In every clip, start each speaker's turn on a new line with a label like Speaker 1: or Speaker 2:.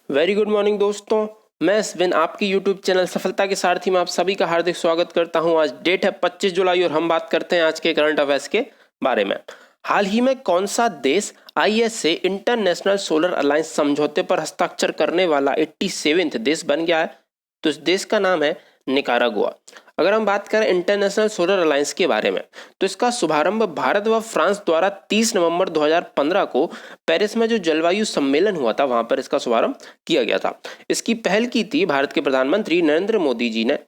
Speaker 1: Very good morning दोस्तों। मैं स्विन आपकी यूट्यूब चैनल सफलता के सारथी में आप सभी का हार्दिक स्वागत करता हूं। आज डेट है 25 जुलाई और हम बात करते हैं आज के करंट अफेयर्स के बारे में। हाल ही में कौन सा देश आईएसए इंटरनेशनल सोलर अलायंस समझौते पर हस्ताक्षर करने वाला 87वां देश बन गया है? तो इस देश का नाम है निकारागुआ। अगर हम बात करें इंटरनेशनल सोलर अलायंस के बारे में तो इसका शुभारंभ भारत व फ्रांस द्वारा 30 नवंबर 2015 को पेरिस में जो जलवायु सम्मेलन हुआ था वहां पर इसका शुभारंभ किया गया था। इसकी पहल की थी भारत के प्रधानमंत्री नरेंद्र मोदी जी ने।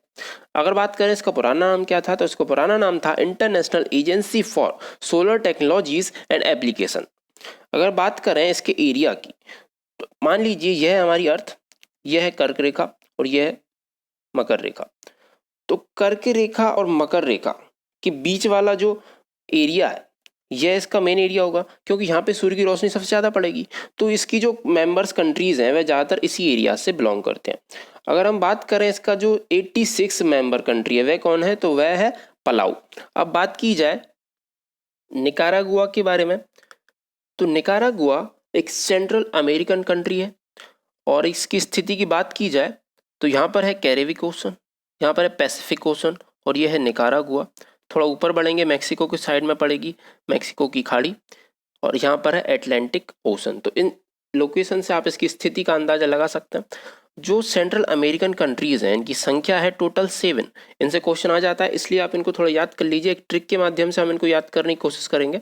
Speaker 1: अगर बात करें इसका पुराना नाम क्या था तो इसका पुराना नाम था international agency for solar technologies and application. अगर बात करें इसके एरिया की तो मान लीजिए यह है हमारी अर्थ, यह है कर्क रेखा और यह है मकर रेखा। तो कर्क रेखा और मकर रेखा के बीच वाला जो एरिया है यह इसका मेन एरिया होगा, क्योंकि यहाँ पे सूर्य की रोशनी सबसे ज़्यादा पड़ेगी। तो इसकी जो मेंबर्स कंट्रीज हैं वह ज़्यादातर इसी एरिया से बिलोंग करते हैं। अगर हम बात करें इसका जो 86 मेंबर कंट्री है वह कौन है तो वह है पलाऊ। अब बात की जाए निकारागुआ के बारे में तो निकारागुआ एक सेंट्रल अमेरिकन कंट्री है और इसकी स्थिति की बात की जाए तो यहाँ पर है कैरेबिक ओशन, यहाँ पर है पैसिफिक ओशन और यह है निकारागुआ। थोड़ा ऊपर बढ़ेंगे मैक्सिको की साइड में पड़ेगी मैक्सिको की खाड़ी और यहाँ पर है एटलांटिक ओशन। तो इन लोकेशन से आप इसकी स्थिति का अंदाजा लगा सकते हैं। जो सेंट्रल अमेरिकन कंट्रीज हैं इनकी संख्या है टोटल 7। इनसे क्वेश्चन आ जाता है इसलिए आप इनको थोड़ा याद कर लीजिए। एक ट्रिक के माध्यम से हम इनको याद करने की कोशिश करेंगे।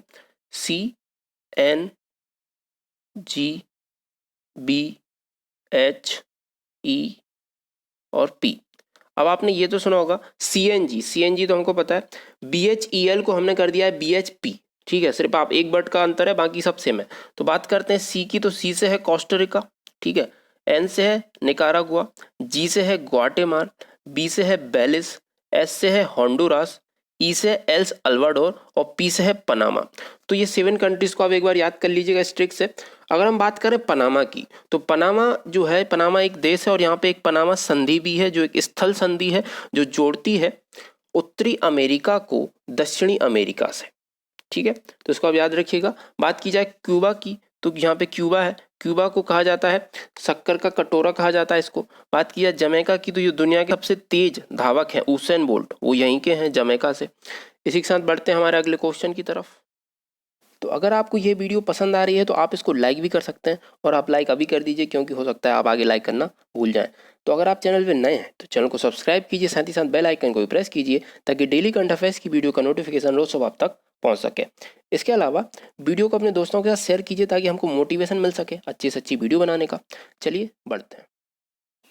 Speaker 1: CNGBHE और P। अब आपने ये तो सुना होगा CNG तो हमको पता है। BHEL को हमने कर दिया है BHP, ठीक है, सिर्फ आप एक वर्ड का अंतर है बाकी सब सेम है। तो बात करते हैं C की, तो C से है कोस्टारिका, ठीक है, N से है निकारागुआ, G से है ग्वाटेमाल, B से है बेलिस, S से है होंडुरास, E से है एल सल्वाडोर और P से है पनामा। तो ये 7 कंट्रीज को आप एक बार याद कर लीजिएगा इस ट्रिक से। अगर हम बात करें पनामा की तो पनामा जो है, पनामा एक देश है और यहाँ पे एक पनामा संधि भी है जो एक स्थल संधि है जो जोड़ती है उत्तरी अमेरिका को दक्षिणी अमेरिका से, ठीक है, तो इसको आप याद रखिएगा। बात की जाए क्यूबा की तो यहाँ पे क्यूबा है, क्यूबा को कहा जाता है शक्कर का कटोरा कहा जाता है इसको। बात की जाए जमैका की तो ये दुनिया के सबसे तेज धावक हैं उसेन बोल्ट, वो यहीं के हैं जमैका से। इसी के साथ बढ़ते हैं हमारे अगले क्वेश्चन की तरफ। तो अगर आपको ये वीडियो पसंद आ रही है तो आप इसको लाइक भी कर सकते हैं और आप लाइक अभी कर दीजिए क्योंकि हो सकता है आप आगे लाइक करना भूल जाएं। तो अगर आप चैनल पे नए हैं तो चैनल को सब्सक्राइब कीजिए, साथ ही साथ बेल आइकन को भी प्रेस कीजिए ताकि डेली करंट अफेयर्स की वीडियो का नोटिफिकेशन रोज सुबह आप तक पहुंच सके। इसके अलावा वीडियो को अपने दोस्तों के साथ शेयर कीजिए ताकि हमको मोटिवेशन मिल सके अच्छी से अच्छी वीडियो बनाने का। चलिए बढ़ते हैं।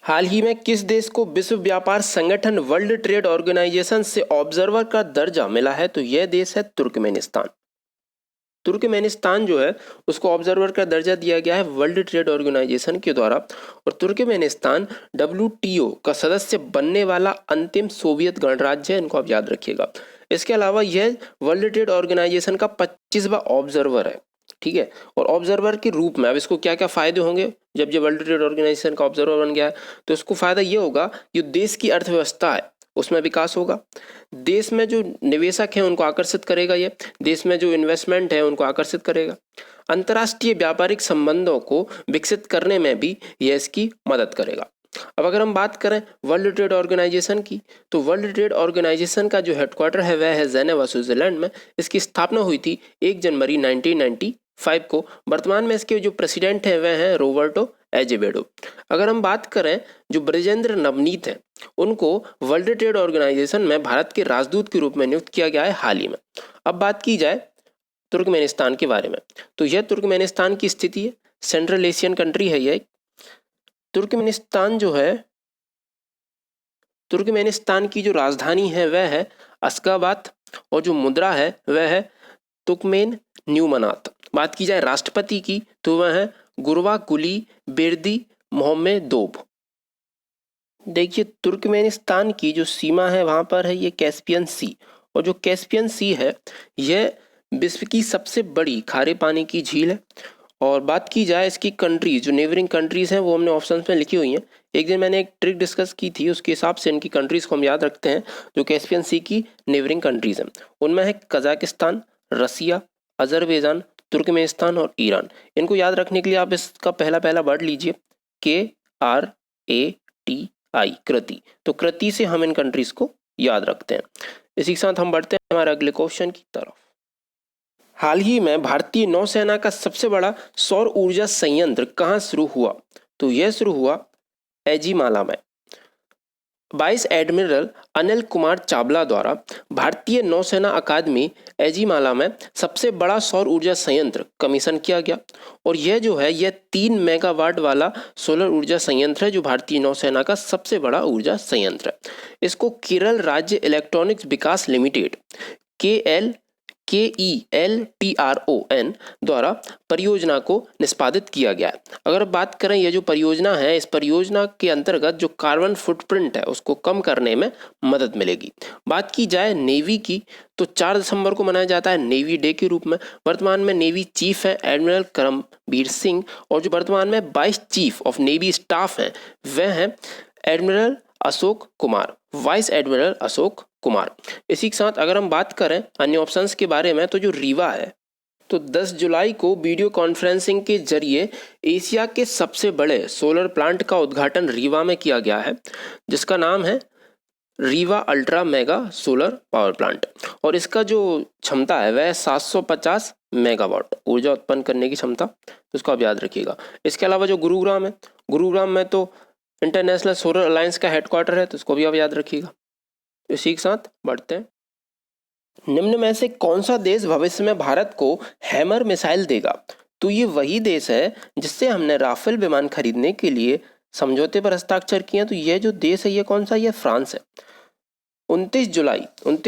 Speaker 1: हाल ही में किस देश को विश्व व्यापार संगठन वर्ल्ड ट्रेड ऑर्गेनाइजेशन से ऑब्जर्वर का दर्जा मिला है? तो यह देश है तुर्कमेनिस्तान। तुर्कमेनिस्तान जो है उसको ऑब्जर्वर का दर्जा दिया गया है वर्ल्ड ट्रेड ऑर्गेनाइजेशन के द्वारा और तुर्कमेनिस्तान WTO का सदस्य बनने वाला अंतिम सोवियत गणराज्य है, इनको आप याद रखिएगा। इसके अलावा यह वर्ल्ड ट्रेड ऑर्गेनाइजेशन का 25वां ऑब्जर्वर है, ठीक है, और ऑब्जर्वर के रूप में अब इसको क्या क्या फायदे होंगे जब ये वर्ल्ड ट्रेड ऑर्गेनाइजेशन का ऑब्जर्वर बन गया है? तो इसको फायदा ये होगा कि देश की अर्थव्यवस्था है उसमें विकास होगा, देश में जो निवेशक हैं उनको आकर्षित करेगा, ये देश में जो इन्वेस्टमेंट है उनको आकर्षित करेगा, अंतर्राष्ट्रीय व्यापारिक संबंधों को विकसित करने में भी यह इसकी मदद करेगा। अब अगर हम बात करें वर्ल्ड ट्रेड ऑर्गेनाइजेशन की तो वर्ल्ड ट्रेड ऑर्गेनाइजेशन का जो हेडक्वार्टर है वह है जेनेवा स्विट्जरलैंड में। इसकी स्थापना हुई थी 1 जनवरी 1995 को। वर्तमान में इसके जो प्रेसिडेंट हैं वह हैं रोबर्टो एजेवेडो। अगर हम बात करें जो ब्रजेंद्र नवनीत हैं उनको वर्ल्ड ट्रेड ऑर्गेनाइजेशन में भारत के राजदूत के रूप में नियुक्त किया गया है हाल ही में। अब बात की जाए तुर्कमेनिस्तान के बारे में तो यह तुर्कमेनिस्तान की स्थिति है, सेंट्रल एशियन कंट्री है यह। तुर्कमेनिस्तान जो है, तुर्कमेनिस्तान की जो राजधानी है वह है अशगाबाद और जो मुद्रा है वह है तुर्कमेन न्यूमनात। बात की जाए राष्ट्रपति की तो वह है गुरबागुली बेर्दी मोहम्मेदोव। देखिए तुर्कमेनिस्तान की जो सीमा है वहां पर है ये कैस्पियन सी और जो कैस्पियन सी है यह विश्व की सबसे बड़ी खारे पानी की झील है। और बात की जाए इसकी कंट्रीज, जो नेबरिंग कंट्रीज हैं वो हमने ऑप्शंस में लिखी हुई हैं। एक दिन मैंने एक ट्रिक डिस्कस की थी उसके हिसाब से इनकी कंट्रीज को हम याद रखते हैं। जो कैस्पियन सी की नेबरिंग कंट्रीज हैं उनमें है कजाकिस्तान, रसिया, अजरबैजान, तुर्कमेनिस्तान और ईरान। इनको याद रखने के लिए आप इसका पहला पहला वर्ड लीजिए KRATI, कृति। तो कृति से हम इन कंट्रीज को याद रखते हैं। इसी के साथ हम बढ़ते हैं हमारे अगले क्वेश्चन की तरफ। हाल ही में भारतीय नौसेना का सबसे बड़ा सौर ऊर्जा संयंत्र कहाँ शुरू हुआ? तो यह शुरू हुआ एजीमाला में। वाइस एडमिरल अनिल कुमार चावला द्वारा भारतीय नौसेना अकादमी एजीमाला में सबसे बड़ा सौर ऊर्जा संयंत्र कमीशन किया गया। और यह जो है यह 3 मेगावाट वाला सोलर ऊर्जा संयंत्र है, जो भारतीय नौसेना का सबसे बड़ा ऊर्जा संयंत्र है। इसको केरल राज्य इलेक्ट्रॉनिक्स विकास लिमिटेड KELTRON द्वारा परियोजना को निष्पादित किया गया है। अगर बात करें यह जो परियोजना है, इस परियोजना के अंतर्गत जो कार्बन फुटप्रिंट है उसको कम करने में मदद मिलेगी। बात की जाए नेवी की, तो 4 दिसंबर को मनाया जाता है नेवी डे के रूप में। वर्तमान में नेवी चीफ है एडमिरल करमबीर सिंह, और जो वर्तमान में 22 चीफ ऑफ नेवी स्टाफ हैं वह हैं admiral Ashok Kumar, vice admiral Ashok Kumar. इसी के साथ अगर हम बात करें अन्य ऑप्शंस के बारे में, तो जो रीवा है, तो 10 जुलाई को वीडियो कॉन्फ्रेंसिंग के जरिए एशिया के सबसे बड़े सोलर प्लांट का उद्घाटन रीवा में किया गया है, जिसका नाम है Rewa ultra mega solar power plant. और इसका जो क्षमता है वह 750 मेगावाट ऊर्जा उत्पन्न करने की क्षमता, उसको आप याद रखिएगा। इसके अलावा जो गुरुग्राम है, गुरुग्राम में तो इंटरनेशनल सोलर अलायंस का हेडक्वार्टर है, तो उसको भी आप याद रखिएगा। इसी के साथ बढ़ते हैं। निम्न में से कौन सा देश भविष्य में भारत को हैमर मिसाइल देगा? तो ये वही देश है जिससे हमने राफेल विमान खरीदने के लिए समझौते पर हस्ताक्षर किए। तो यह जो देश है ये कौन सा? यह फ्रांस है। 29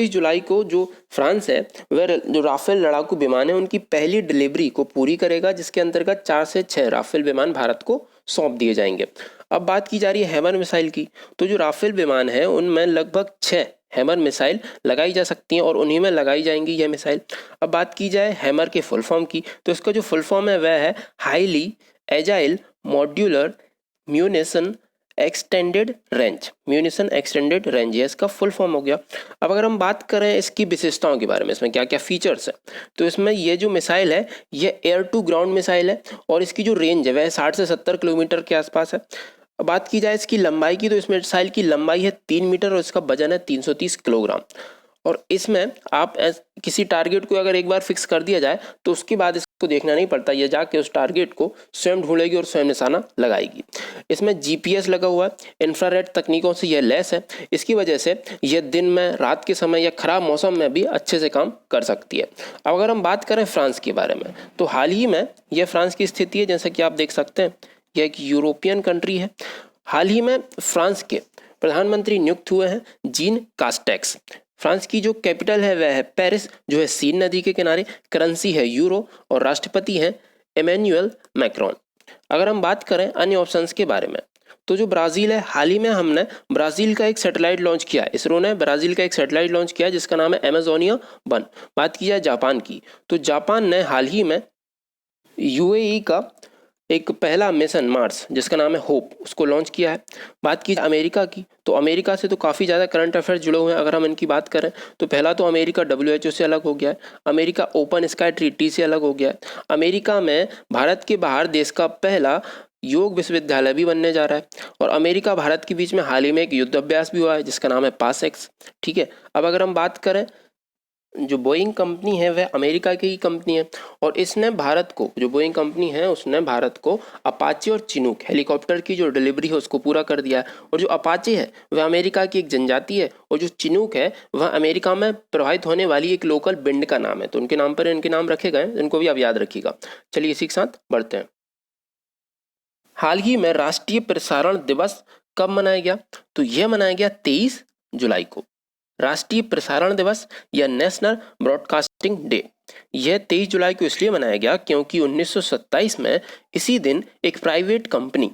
Speaker 1: जुलाई को जो फ्रांस है वह जो राफेल लड़ाकू विमान है उनकी पहली डिलीवरी को पूरी करेगा, जिसके अंतर्गत 4 से 6 राफेल विमान भारत को सौंप दिए जाएंगे। अब बात की जा रही है हैमर मिसाइल की, तो जो राफेल विमान है उनमें लगभग 6 हैमर मिसाइल लगाई जा सकती हैं और उन्हीं में लगाई जाएंगी यह मिसाइल। अब बात की जाए हैमर के फुल फॉर्म की, तो इसका जो फुल फॉर्म है वह है highly agile modular munition extended range. Munition extended range ये इसका फुल फॉर्म हो गया। अब अगर हम बात करें इसकी विशेषताओं के बारे में, इसमें क्या क्या फीचर्स है, तो इसमें ये जो मिसाइल है ये एयर टू ग्राउंड मिसाइल है और इसकी जो रेंज है वह 60 से 70 किलोमीटर के आसपास है। अब बात की जाए इसकी लंबाई की, तो इस मिसाइल की लंबाई है 3 मीटर और इसका वजन है 330 किलोग्राम। और इसमें आप किसी टारगेट को अगर एक बार फिक्स कर दिया जाए तो उसके बाद इसको देखना नहीं पड़ता, ये जाके उस टारगेट को स्वयं ढूंढेगी और स्वयं निशाना लगाएगी। इसमें GPS लगा हुआ है, इंफ्रारेड तकनीकों से यह लैस है। इसकी वजह से यह दिन में, रात के समय या खराब मौसम में भी अच्छे से काम कर सकती है। अब अगर हम बात करें फ्रांस के बारे में, तो हाल ही में यह फ्रांस की स्थिति है, जैसा कि आप देख सकते हैं यह एक यूरोपियन कंट्री है। हाल ही में फ्रांस के प्रधानमंत्री नियुक्त हुए हैं जीन कास्टेक्स। फ्रांस की जो कैपिटल है वह है पेरिस, जो है सीन नदी के किनारे। करेंसी है यूरो और राष्ट्रपति हैं इमैनुअल मैक्रोन। अगर हम बात करें अन्य ऑप्शंस के बारे में, तो जो ब्राज़ील है, हाल ही में हमने ब्राज़ील का एक सैटेलाइट लॉन्च किया है। इसरो ने ब्राज़ील का एक सैटेलाइट लॉन्च किया जिसका नाम है अमेजोनिया 1। बात की जाए जापान की, तो जापान ने हाल ही में UAE का एक पहला मिशन मार्स जिसका नाम है होप, उसको लॉन्च किया है। बात की अमेरिका की, तो अमेरिका से तो काफ़ी ज़्यादा करंट अफेयर्स जुड़े हुए हैं। अगर हम इनकी बात करें तो पहला तो अमेरिका WHO से अलग हो गया है, अमेरिका ओपन स्काई ट्रीटी से अलग हो गया है, अमेरिका में भारत के बाहर देश का पहला योग विश्वविद्यालय भी बनने जा रहा है, और अमेरिका भारत के बीच में हाल ही में एक युद्ध अभ्यास भी हुआ है जिसका नाम है पासएक्स। ठीक है। अब अगर हम बात करें, जो बोइंग कंपनी है वह अमेरिका की ही कंपनी है और इसने भारत को, जो बोइंग कंपनी है उसने भारत को अपाचे और चिनूक हेलीकॉप्टर की जो डिलीवरी है उसको पूरा कर दिया है। और जो अपाचे है वह अमेरिका की एक जनजाति है और जो चिनूक है वह अमेरिका में प्रवाहित होने वाली एक लोकल विंड का नाम है। तो उनके नाम पर इनके नाम रखे गए, इनको भी आप याद रखिएगा। चलिए इसी के साथ बढ़ते हैं। हाल ही में राष्ट्रीय प्रसारण दिवस कब मनाया गया? तो यह मनाया गया 23 जुलाई को। राष्ट्रीय प्रसारण दिवस या नेशनल ब्रॉडकास्टिंग डे, यह 23 जुलाई को इसलिए मनाया गया क्योंकि 1927 में इसी दिन एक private company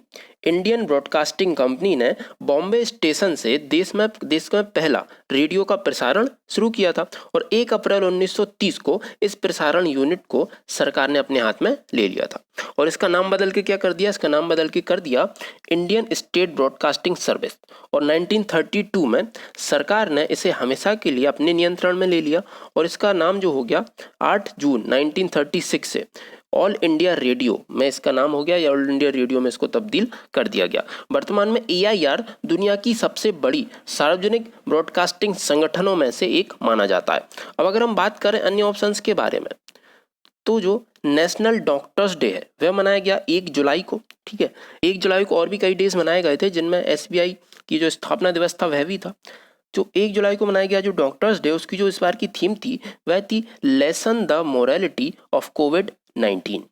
Speaker 1: Indian broadcasting company ने बॉम्बे स्टेशन से देश में पहला रेडियो का प्रसारण शुरू किया था और 1 अप्रैल 1930 को इस प्रसारण यूनिट को सरकार ने अपने हाथ में ले लिया था और इसका नाम बदल के क्या कर दिया? इसका नाम बदल के कर दिया इंडियन स्टेट ब्रॉडकास्टिंग सर्विस। और 1932 में सरकार ने इसे हमेशा के लिए अपने नियंत्रण में ले लिया और इसका नाम जो हो गया 8 जून 1936 से ऑल इंडिया रेडियो में इसका नाम हो गया, या ऑल इंडिया रेडियो में इसको तब्दील कर दिया गया। वर्तमान में AIR दुनिया की सबसे बड़ी सार्वजनिक ब्रॉडकास्टिंग संगठनों में से एक माना जाता है। अब अगर हम बात करें अन्य ऑप्शंस के बारे में, तो जो नेशनल डॉक्टर्स डे है वह मनाया गया 1 जुलाई को, ठीक है। 1 जुलाई को और भी कई डेज मनाए गए थे, जिनमें SBI की जो स्थापना दिवस था वह भी था। जो 1 जुलाई को मनाया गया जो डॉक्टर्स डे, उसकी जो इस बार की थीम थी वह थी lesson the morality of COVID-19।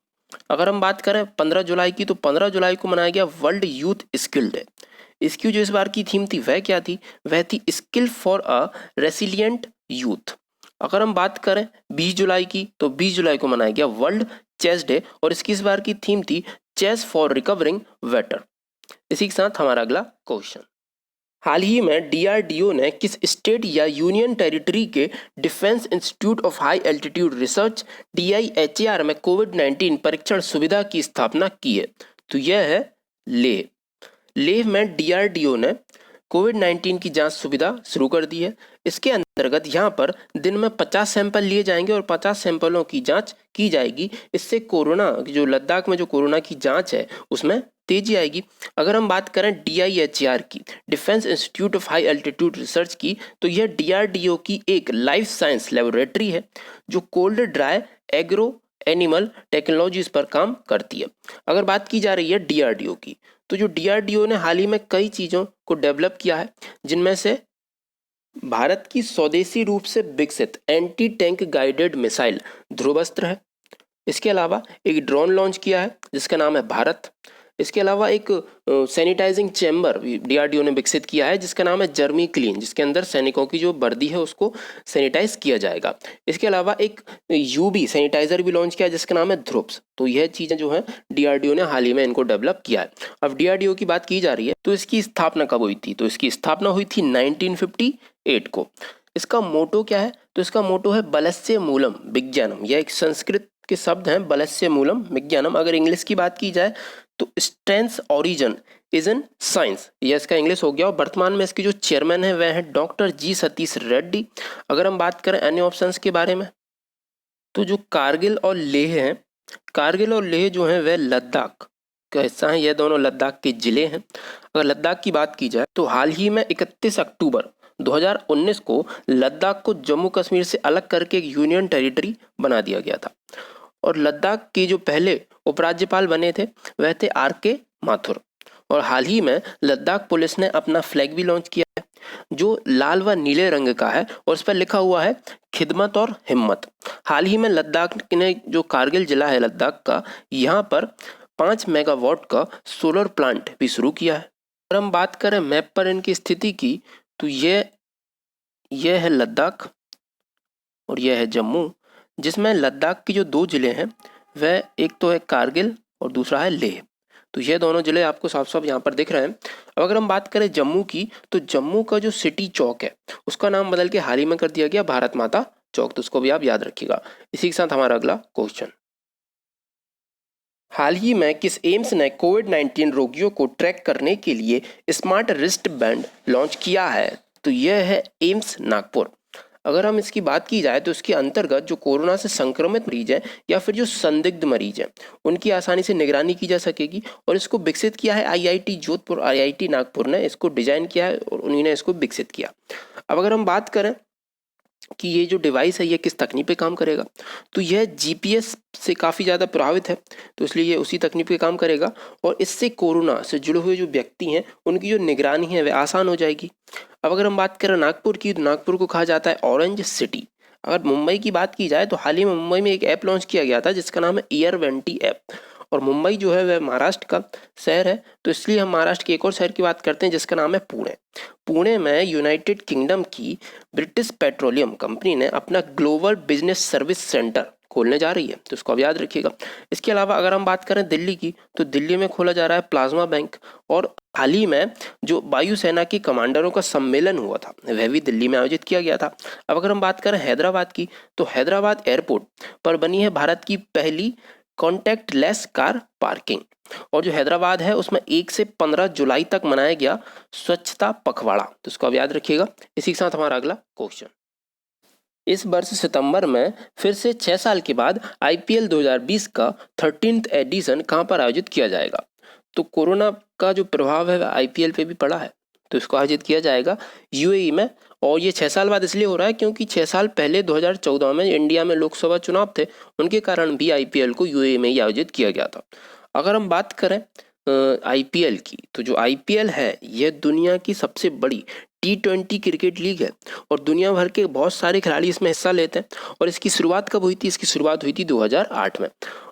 Speaker 1: अगर हम बात करें 15 जुलाई की, तो 15 जुलाई को मनाया गया वर्ल्ड यूथ स्किल डे। इसकी जो इस बार की थीम थी वह क्या थी, वह थी skill for a resilient youth. अगर हम बात करें 20 जुलाई की, तो 20 जुलाई को मनाया गया वर्ल्ड चेस डे, और इसकी इस बार की थीम थी चेस फॉर रिकवरिंग वेटर। इसी के साथ हमारा अगला क्वेश्चन, हाल ही में DRDO ने किस स्टेट या यूनियन टेरिटरी के defence institute of high altitude research DIHR में COVID-19 परीक्षण सुविधा की स्थापना की है? तो यह है लेह। लेह में DRDO ने COVID-19 की जांच सुविधा शुरू कर दी है। इसके अंतर्गत यहाँ पर दिन में 50 सैंपल लिए जाएंगे और 50 सैंपलों की जांच की जाएगी। इससे कोरोना जो लद्दाख में जो कोरोना की जांच है उसमें तेजी आएगी। अगर हम बात करें DIHR की, defence institute of high altitude research की, तो यह DRDO की एक लाइफ साइंस लेबोरेटरी है जो cold dry agro animal technologies पर काम करती है। अगर बात की जा रही है DRDO की, तो जो DRDO ने हाल ही में कई चीज़ों को डेवलप किया है, जिनमें से भारत की स्वदेशी रूप से विकसित anti tank guided missile Dhruvastra है। इसके अलावा एक ड्रोन लॉन्च किया है जिसका नाम है भारत। इसके अलावा एक सैनिटाइजिंग चैम्बर DRDO ने विकसित किया है जिसका नाम है जर्मी क्लीन, जिसके अंदर सैनिकों की जो वर्दी है उसको सैनिटाइज किया जाएगा। इसके अलावा एक UV सैनिटाइजर भी लॉन्च किया है जिसका नाम है ध्रुप्स। तो यह चीज़ें जो है DRDO ने हाल ही में इनको डेवलप किया है। अब DRDO की बात की जा रही है, तो इसकी स्थापना कब हुई थी? तो इसकी स्थापना हुई थी 1958 को। इसका मोटो क्या है? तो इसका मोटो है बलस्य मूलम विज्ञानम। यह एक संस्कृत के शब्द हैं, बलस्य मूलम विज्ञानम। अगर इंग्लिश की बात की जाए तो strength origin is in science, यह इसका इंग्लिश हो गया। और वर्तमान में इसके जो चेयरमैन है वह है डॉक्टर G सतीश रेड्डी। अगर हम बात करें अन्य ऑप्शंस के बारे में, तो जो कारगिल और लेह हैं, कारगिल और लेह जो है वह लद्दाख का हिस्सा है। यह दोनों लद्दाख के जिले हैं। अगर लद्दाख की बात की जाए तो हाल ही में 31 अक्टूबर 2019 को लद्दाख को जम्मू कश्मीर से अलग करके एक यूनियन टेरिटरी बना दिया गया था। और लद्दाख के जो पहले उपराज्यपाल बने थे वह थे RK माथुर। और हाल ही में लद्दाख पुलिस ने अपना फ्लैग भी लॉन्च किया है जो लाल व नीले रंग का है और उस पर लिखा हुआ है खिदमत और हिम्मत। हाल ही में लद्दाख ने जो कारगिल जिला है लद्दाख का, यहाँ पर 5 मेगावाट का सोलर प्लांट भी शुरू किया है। अगर हम बात करें मैप पर इनकी स्थिति की, तो यह है लद्दाख और यह है जम्मू, जिसमें लद्दाख के जो 2 जिले हैं वह एक तो है कारगिल और दूसरा है लेह। तो ये दोनों जिले आपको साफ साफ यहाँ पर दिख रहे हैं। अब अगर हम बात करें जम्मू की, तो जम्मू का जो सिटी चौक है उसका नाम बदल के हाल ही में कर दिया गया भारत माता चौक। तो उसको भी आप याद रखिएगा। इसी के साथ हमारा अगला क्वेश्चन, हाल ही में किस एम्स ने COVID-19 रोगियों को ट्रैक करने के लिए स्मार्ट रिस्ट बैंड लॉन्च किया है? तो यह है एम्स नागपुर। अगर हम इसकी बात की जाए तो इसके अंतर्गत जो कोरोना से संक्रमित मरीज हैं या फिर जो संदिग्ध मरीज हैं उनकी आसानी से निगरानी की जा सकेगी। और इसको विकसित किया है IIT जोधपुर, IIT नागपुर ने इसको डिजाइन किया है और उन्हीं ने इसको विकसित किया। अब अगर हम बात करें कि ये जो डिवाइस है ये किस तकनीक पे काम करेगा, तो यह GPS से काफ़ी ज़्यादा प्रभावित है, तो इसलिए ये उसी तकनीक पे काम करेगा। और इससे कोरोना से जुड़े हुए जो व्यक्ति हैं उनकी जो निगरानी है वह आसान हो जाएगी। अब अगर हम बात करें नागपुर की, तो नागपुर को कहा जाता है ऑरेंज सिटी। अगर मुंबई की बात की जाए तो हाल ही में मुंबई में एक ऐप लॉन्च किया गया था जिसका नाम है ईयर20 ऐप। और मुंबई जो है वह महाराष्ट्र का शहर है, तो इसलिए हम महाराष्ट्र के एक और शहर की बात करते हैं जिसका नाम है पुणे। पुणे में यूनाइटेड किंगडम की ब्रिटिश पेट्रोलियम कंपनी ने अपना ग्लोबल बिजनेस सर्विस सेंटर खोलने जा रही है, तो इसको आप याद रखिएगा। इसके अलावा अगर हम बात करें दिल्ली की, तो दिल्ली में खोला जा रहा है प्लाज्मा बैंक। और हाल ही में जो वायुसेना के कमांडरों का सम्मेलन हुआ था वह भी दिल्ली में आयोजित किया गया था। अब अगर हम बात करें हैदराबाद की, तो हैदराबाद एयरपोर्ट पर बनी है भारत की पहली कॉन्टैक्टलेस कार पार्किंग। और जो हैदराबाद है उसमें 1 से 15 जुलाई तक मनाया गया स्वच्छता पखवाड़ा, तो इसको आप याद रखिएगा। इसी के साथ हमारा अगला क्वेश्चन, इस वर्ष सितंबर में फिर से 6 साल के बाद IPL 2020 का 13th एडिशन कहाँ पर आयोजित किया जाएगा। तो कोरोना का जो प्रभाव है IPL पे भी पड़ा है, तो इसको आयोजित किया जाएगा UAE में। और ये 6 साल बाद इसलिए हो रहा है क्योंकि 6 साल पहले 2014 में इंडिया में लोकसभा चुनाव थे, उनके कारण भी IPL को UAE में ही आयोजित किया गया था। अगर हम बात करें IPL की, तो जो IPL है यह दुनिया की सबसे बड़ी T20 क्रिकेट लीग है और दुनिया भर के बहुत सारे खिलाड़ी इसमें हिस्सा लेते हैं। और इसकी शुरुआत कब हुई थी? इसकी शुरुआत हुई थी 2008 में।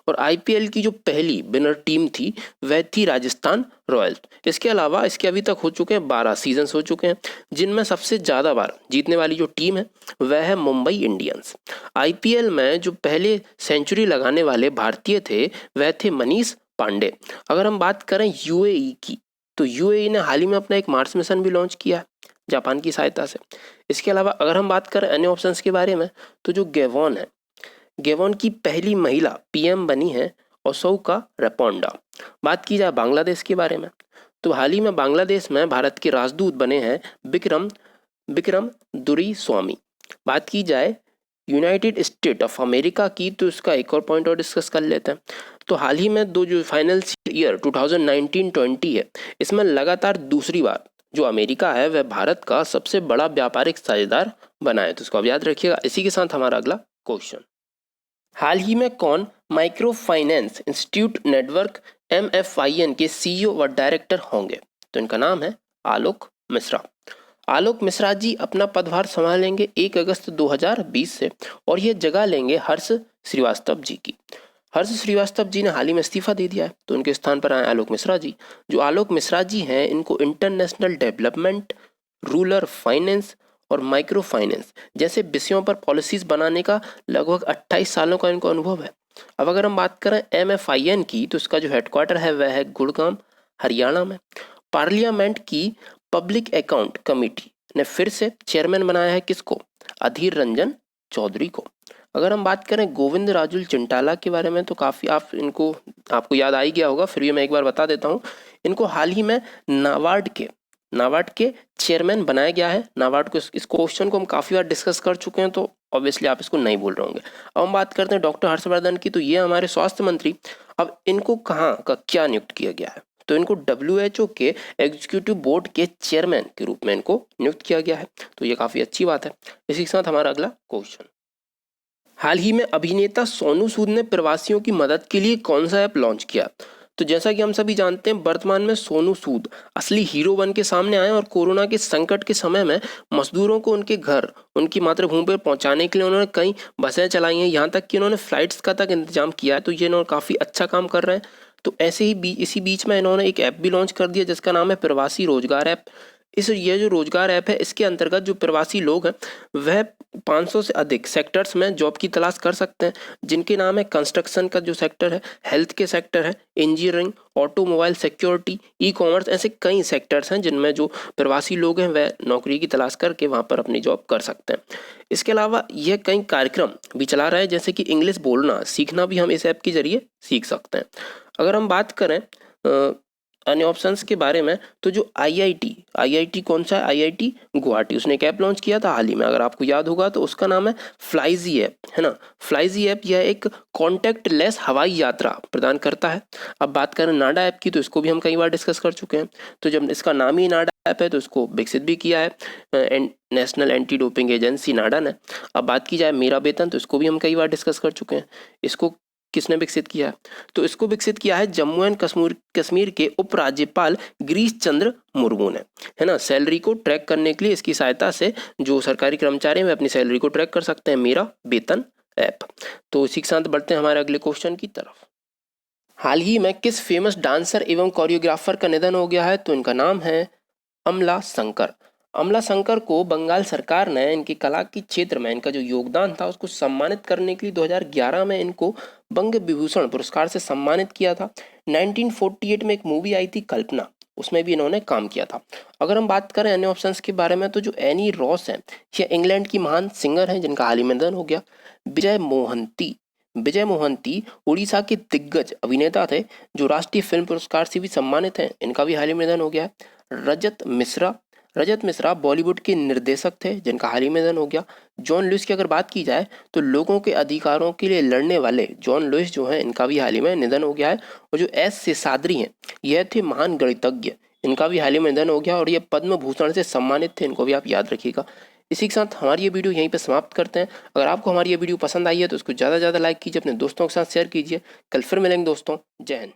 Speaker 1: और IPL की जो पहली विनर टीम थी वह थी राजस्थान रॉयल्स। इसके अलावा इसके अभी तक हो चुके हैं 12 सीजन्स हो चुके हैं, जिनमें सबसे ज़्यादा बार जीतने वाली जो टीम है वह है मुंबई इंडियंस। IPL में जो पहले सेंचुरी लगाने वाले भारतीय थे वह थे मनीष पांडे। अगर हम बात करें UAE की, तो UAE ने हाल ही में अपना एक मार्स मिशन भी लॉन्च किया है जापान की सहायता से। इसके अलावा अगर हम बात करें अन्य ऑप्शंस के बारे में, तो जो गेवॉन है, गेवॉन की पहली महिला PM बनी है ओसौका रेपोंडा। बात की जाए बांग्लादेश के बारे में, तो हाल ही में बांग्लादेश में भारत के राजदूत बने हैं विक्रम दुरी स्वामी। बात की जाए यूनाइटेड स्टेट ऑफ अमेरिका की, तो इसका एक और पॉइंट और डिस्कस कर लेते हैं। तो हाल ही में जो फाइनल ईयर 2019-20 है, इसमें लगातार दूसरी बार जो अमेरिका है वह भारत का सबसे बड़ा व्यापारिक साझेदार बना है। तो इसको आप याद रखिएगा। इसी के साथ हमारा अगला क्वेश्चन, हाल ही में कौन micro finance institute network MFIN के CEO व डायरेक्टर होंगे? तो इनका नाम है आलोक मिश्रा। आलोक मिश्रा जी अपना पदभार संभालेंगे 1 अगस्त 2020 से और ये जगह लेंगे हर्ष श्रीवास्तव जी की। हर्ष श्रीवास्तव जी ने हाल ही में इस्तीफा दे दिया है, तो उनके स्थान पर आए आलोक मिश्रा जी। जो आलोक मिश्रा जी हैं, इनको इंटरनेशनल डेवलपमेंट, रूरल फाइनेंस और माइक्रो फाइनेंस जैसे विषयों पर पॉलिसीज बनाने का लगभग 28 सालों का इनको अनुभव है। अब अगर हम बात करें MFIN की, तो इसका जो हेडक्वार्टर है वह है गुड़गांव, हरियाणा में। पार्लियामेंट की पब्लिक अकाउंट कमेटी ने फिर से चेयरमैन बनाया है किसको? अधीर रंजन चौधरी को। अगर हम बात करें गोविंद राजुल चिंटाला के बारे में, तो काफ़ी आपको याद आ ही गया होगा, फिर भी मैं एक बार बता देता हूँ। इनको हाल ही में नाबार्ड के चेयरमैन बनाया गया है। नाबार्ड को इस क्वेश्चन को हम काफ़ी बार डिस्कस कर चुके हैं, तो ऑब्वियसली आप इसको नहीं बोल रहे होंगे। अब हम बात करते हैं डॉक्टर हर्षवर्धन की, तो ये हमारे स्वास्थ्य मंत्री। अब इनको कहाँ का क्या नियुक्त किया गया है? तो इनको WHO के एग्जीक्यूटिव बोर्ड के चेयरमैन के रूप में इनको नियुक्त किया गया है, तो ये काफ़ी अच्छी बात है। इसी के साथ हमारा अगला क्वेश्चन, हाल ही में अभिनेता सोनू सूद ने प्रवासियों की मदद के लिए कौन सा ऐप लॉन्च किया? तो जैसा कि हम सभी जानते हैं, वर्तमान में सोनू सूद असली हीरो बन के सामने आए और कोरोना के संकट के समय में मजदूरों को उनके घर, उनकी मातृभूमि पर पहुंचाने के लिए उन्होंने कई बसें चलाई हैं, यहाँ तक कि उन्होंने फ्लाइट्स का तक इंतजाम किया है। तो ये इन्होंने काफ़ी अच्छा काम कर रहे हैं। तो ऐसे ही इसी बीच में इन्होंने एक ऐप भी लॉन्च कर दिया जिसका नाम है प्रवासी रोजगार ऐप। ये जो रोजगार ऐप है, इसके अंतर्गत जो प्रवासी लोग हैं वह 500 से अधिक सेक्टर्स में जॉब की तलाश कर सकते हैं, जिनके नाम है कंस्ट्रक्शन का जो सेक्टर है, हेल्थ के सेक्टर है, इंजीनियरिंग, ऑटोमोबाइल, सिक्योरिटी, ई-कॉमर्स, ऐसे कई सेक्टर्स हैं जिनमें जो प्रवासी लोग हैं वह नौकरी की तलाश करके वहाँ पर अपनी जॉब कर सकते हैं। इसके अलावा यह कई कार्यक्रम भी चला रहा है, जैसे कि इंग्लिश बोलना सीखना भी हम इस ऐप के जरिए सीख सकते हैं। अगर हम बात करें अन्य ऑप्शंस के बारे में, तो जो IIT कौन सा है? IIT गुवाहाटी, उसने एक ऐप लॉन्च किया था हाल ही में, अगर आपको याद होगा तो उसका नाम है फ्लाईजी ऐप, है ना। फ्लाईजी ऐप यह एक कॉन्टैक्ट लेस हवाई यात्रा प्रदान करता है। अब बात करें नाडा ऐप की, तो इसको भी हम कई बार डिस्कस कर चुके हैं। तो जब इसका नाम ही नाडा ऐप है तो इसको विकसित भी किया है नेशनल एंटी डोपिंग एजेंसी नाडा ने। अब बात की जाए मेरा वेतन, तो इसको भी हम कई बार डिस्कस कर चुके हैं। इसको किसने विकसित किया है? तो इसको विकसित किया है जम्मू एंड कश्मीर के उपराज्यपाल गिरीश चंद्र मुर्मू ने, है ना। सैलरी को ट्रैक करने के लिए इसकी सहायता से जो सरकारी कर्मचारी हैं वे अपनी सैलरी को ट्रैक कर सकते हैं, मेरा वेतन ऐप। तो इसी के साथ बढ़ते हैं हमारे अगले क्वेश्चन की तरफ। हाल ही में किस फेमस डांसर एवं कोरियोग्राफर का निधन हो गया है? तो इनका नाम है अमला शंकर। अमला शंकर को बंगाल सरकार ने इनकी कला के क्षेत्र में इनका जो योगदान था उसको सम्मानित करने के लिए 2011 में इनको बंग विभूषण पुरस्कार से सम्मानित किया था। 1948 में एक मूवी आई थी कल्पना, उसमें भी इन्होंने काम किया था। अगर हम बात करें अन्य ऑप्शंस के बारे में, तो जो एनी रॉस है ये इंग्लैंड की महान सिंगर हैं जिनका हाल ही में निधन हो गया। विजय मोहंती उड़ीसा के दिग्गज अभिनेता थे जो राष्ट्रीय फिल्म पुरस्कार से भी सम्मानित हैं, इनका भी हाल ही में निधन हो गया है। रजत मिश्रा बॉलीवुड के निर्देशक थे जिनका हाल ही में निधन हो गया। जॉन लुइस की अगर बात की जाए तो लोगों के अधिकारों के लिए लड़ने वाले जॉन लुइस जो हैं इनका भी हाल ही में निधन हो गया है। और जो एस शेषाद्री हैं यह थे महान गणितज्ञ, इनका भी हाल ही में निधन हो गया और ये पद्म भूषण से सम्मानित थे, इनको भी आप याद रखिएगा। इसी के साथ हमारी ये वीडियो यहीं पे समाप्त करते हैं। अगर आपको हमारी ये वीडियो पसंद आई है तो इसको ज़्यादा से ज़्यादा लाइक कीजिए, अपने दोस्तों के साथ शेयर कीजिए। कल फिर मिलेंगे दोस्तों, जय हिंद।